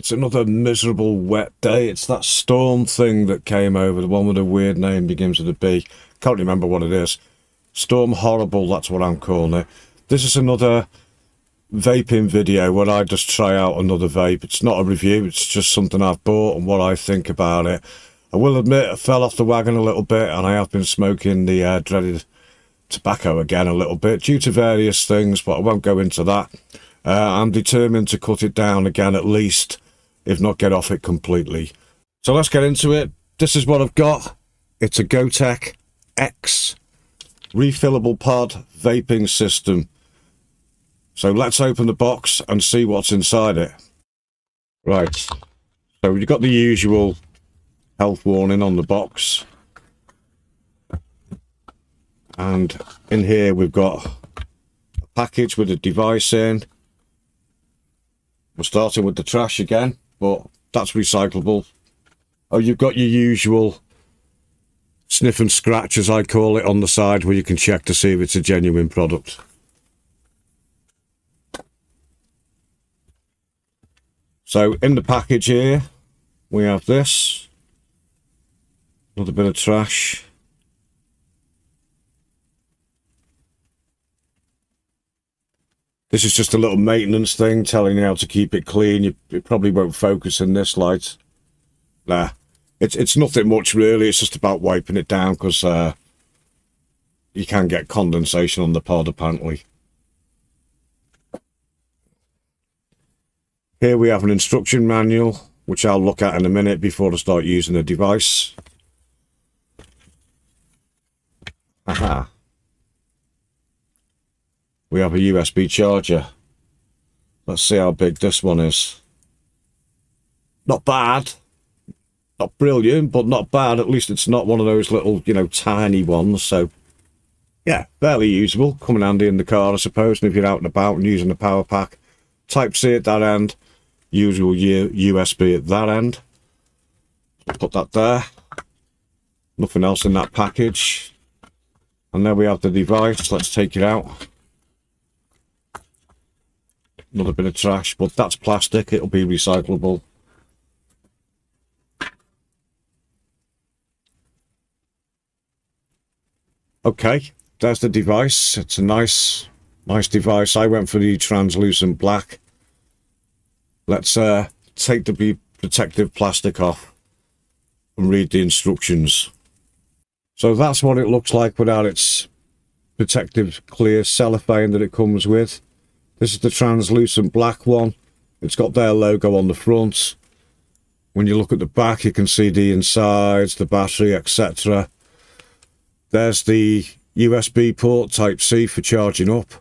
It's another miserable wet day. It's that storm thing that came over, the one with a weird name, begins with a B. Can't remember what it is. Storm Horrible, that's what I'm calling it. This is another vaping video where I just try out another vape. It's not a review, it's just something I've bought and what I think about it. I will admit I fell off the wagon a little bit, and I have been smoking the dreaded tobacco again a little bit due to various things, but I won't go into that. I'm determined to cut it down again at least, if not get off it completely. So let's get into it. This is what I've got. It's a GoTek X refillable pod vaping system. So let's open the box and see what's inside it. Right, so you've got the usual health warning on the box. And in here we've got a package with a device in. We're starting with the trash again, but that's recyclable. Oh, you've got your usual sniff and scratch, as I call it, on the side where you can check to see if it's a genuine product. So in the package here, we have this. Another bit of trash. This is just a little maintenance thing telling you how to keep it clean. It probably won't focus in this light. Nah, it's nothing much really. It's just about wiping it down because you can get condensation on the pod apparently. Here we have an instruction manual, which I'll look at in a minute before I start using the device. Aha. We have a USB charger. Let's see how big this one is. Not bad. Not brilliant, but not bad. At least it's not one of those little, tiny ones. So, yeah, fairly usable. Come in handy in the car, I suppose. And if you're out and about and using the power pack. Type-C at that end. Usual USB at that end. Put that there. Nothing else in that package. And there we have the device. Let's take it out. Another bit of trash, but that's plastic. It'll be recyclable. Okay, there's the device. It's a nice device. I went for the translucent black. Let's take the protective plastic off and read the instructions. So that's what it looks like without its protective clear cellophane that it comes with. This is the translucent black one. It's got their logo on the front. When you look at the back, you can see the insides, the battery, etc. There's the USB port, Type-C for charging up,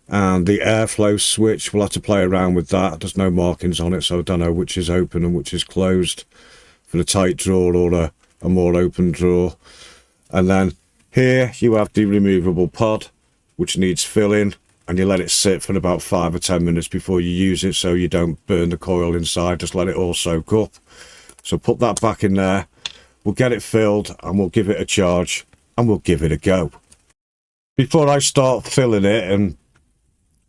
and the airflow switch. We'll have to play around with that. There's no markings on it, so I don't know which is open and which is closed for the tight drawer or a more open drawer. And then here you have the removable pod, which needs filling. And you let it sit for about 5 or 10 minutes before you use it so you don't burn the coil inside. Just let it all soak up. So put that back in there. We'll get it filled and we'll give it a charge and we'll give it a go. Before I start filling it and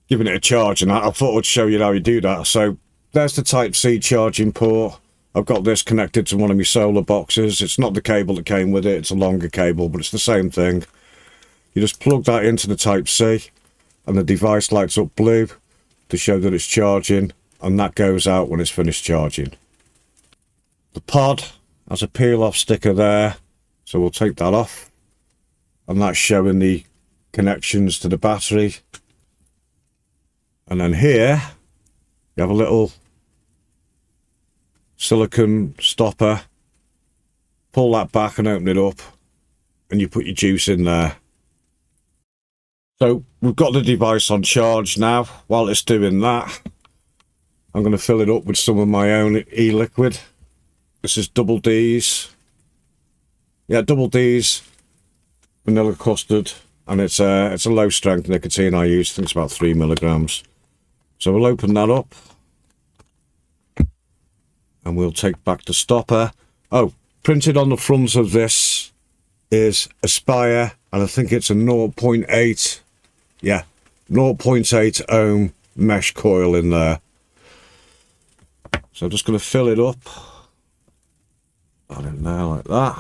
giving it a charge and that, I thought I'd show you how you do that. So there's the Type-C charging port. I've got this connected to one of my solar boxes. It's not the cable that came with it. It's a longer cable, but it's the same thing. You just plug that into the Type-C. And the device lights up blue to show that it's charging, and that goes out when it's finished charging. The pod has a peel-off sticker there, so we'll take that off. And that's showing the connections to the battery. And then here, you have a little silicone stopper. Pull that back and open it up, and you put your juice in there. So we've got the device on charge now. While it's doing that, I'm going to fill it up with some of my own e-liquid. This is Double D's. Yeah, Double D's vanilla custard, and it's a low strength nicotine I use. I think it's about 3 milligrams. So we'll open that up, and we'll take back the stopper. Oh, printed on the front of this is Aspire, and I think it's a 0.8. Yeah, 0.8 ohm mesh coil in there. So I'm just going to fill it up. Add it there like that.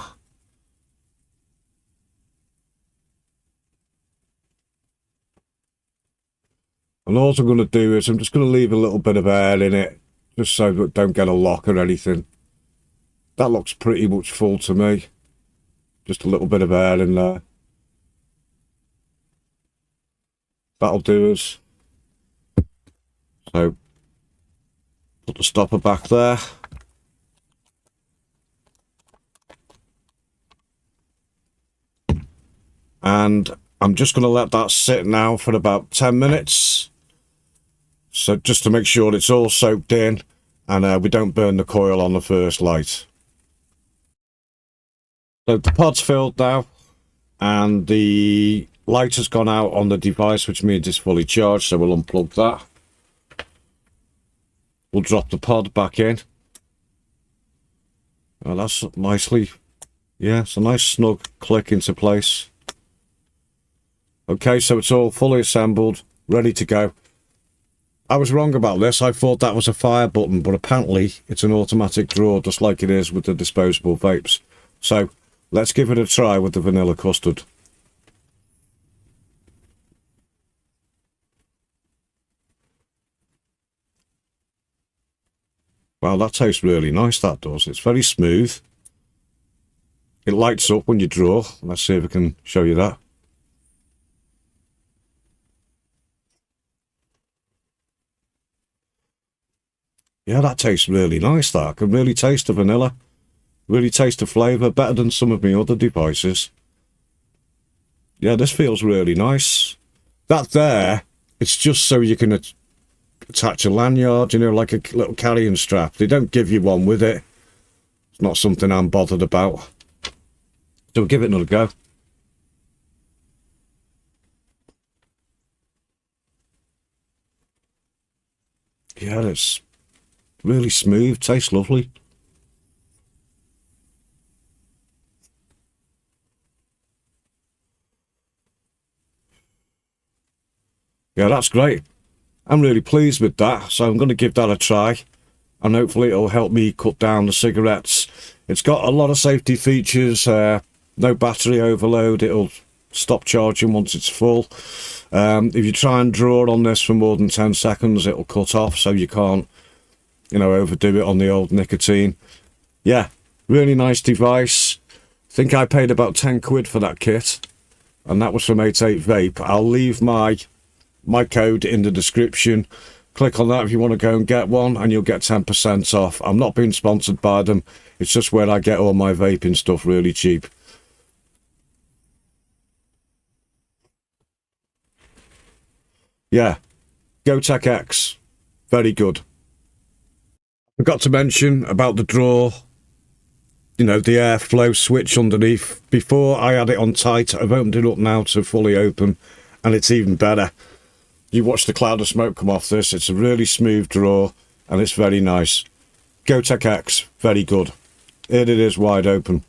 And all I'm going to do is I'm just going to leave a little bit of air in it, just so that don't get a lock or anything. That looks pretty much full to me. Just a little bit of air in there. That'll do us. So, put the stopper back there. And I'm just going to let that sit now for about 10 minutes. So just to make sure it's all soaked in and we don't burn the coil on the first light. So the pod's filled now and the light has gone out on the device, which means it's fully charged, so we'll unplug that. We'll drop the pod back in. Oh, that's nicely, yeah, it's a nice snug click into place. Okay, so it's all fully assembled, ready to go. I was wrong about this. I thought that was a fire button, but apparently it's an automatic drawer, just like it is with the disposable vapes. So let's give it a try with the vanilla custard. Wow, that tastes really nice, that does. It's very smooth. It lights up when you draw. Let's see if I can show you that. Yeah, that tastes really nice, that. I can really taste the vanilla. Really taste the flavour, better than some of my other devices. Yeah, this feels really nice. That there, it's just so you can attach a lanyard, you know, like a little carrying strap. They don't give you one with it. It's not something I'm bothered about. So we'll give it another go. Yeah, it's really smooth, tastes lovely. Yeah, that's great. I'm really pleased with that, so I'm going to give that a try, and hopefully it'll help me cut down the cigarettes. It's got a lot of safety features, no battery overload, it'll stop charging once it's full. If you try and draw on this for more than 10 seconds, it'll cut off, so you can't, you know, overdo it on the old nicotine. Yeah, really nice device. I think I paid about 10 quid for that kit, and that was from 88 Vape. I'll leave my code in the description. Click on that if you want to go and get one, and you'll get 10% off. I'm not being sponsored by them. It's just where I get all my vaping stuff really cheap. Yeah, GoTek X, very good. I forgot to mention about the drawer, you know, the airflow switch underneath. Before I had it on tight, I've opened it up now to fully open, and it's even better. You watch the cloud of smoke come off this. It's a really smooth drawer, and it's very nice. GoTek X, very good. Here it is wide open.